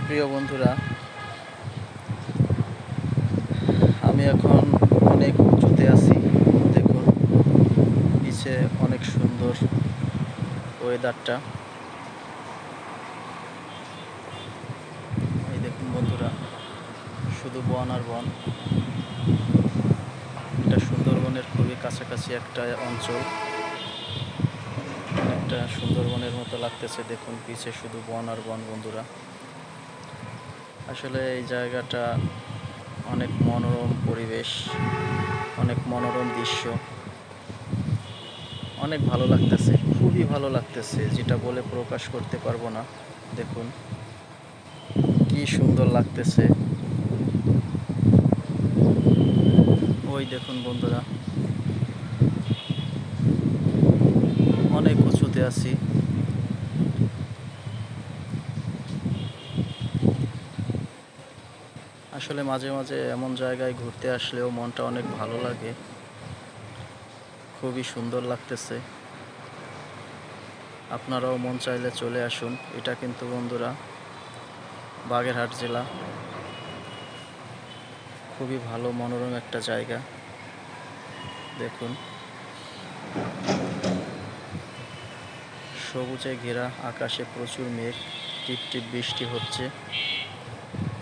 প্রিয় বন্ধুরা, আমি এখন অনেক উঁচুতে আছি। দেখুন নিচে অনেক সুন্দর ওয়েদারটা। এই দেখুন বন্ধুরা, শুধু বন আর বন। এটা সুন্দরবনের খুবই কাছাকাছি একটা অঞ্চল। অনেকটা সুন্দরবনের মতো লাগতেছে। দেখুন পিছে শুধু বন আর বন বন্ধুরা। আসলে এই জায়গাটা অনেক মনোরম পরিবেশ, অনেক মনোরম দৃশ্য, অনেক ভালো লাগতেছে, খুবই ভালো লাগতেছে, যেটা বলে প্রকাশ করতে পারবো না। দেখুন কি সুন্দর লাগতেছে। ওই দেখুন বন্ধুরা, অনেক উঁচুতে আছি। আসলে মাঝে মাঝে এমন জায়গায় ঘুরতে আসলেও মনটা অনেক ভালো লাগে, খুবই সুন্দর লাগতেছে। আপনারাও মন চাইলে চলে আসুন। এটা কিন্তু বন্ধুরা বাগেরহাট জেলা। খুবই ভালো মনোরম একটা জায়গা। দেখুন সবুজে ঘেরা, আকাশে প্রচুর মেঘ, টিপ টিপ বৃষ্টি হচ্ছে।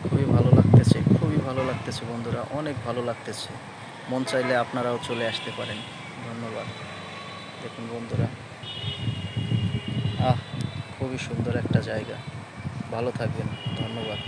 খুবই ভালো লাগতেছে, খুবই ভালো লাগতেছে বন্ধুরা, অনেক ভালো লাগতেছে। মন চাইলে আপনারাও চলে আসতে পারেন। ধন্যবাদ। দেখুন বন্ধুরা, খুবই সুন্দর একটা জায়গা। ভালো থাকবেন। ধন্যবাদ।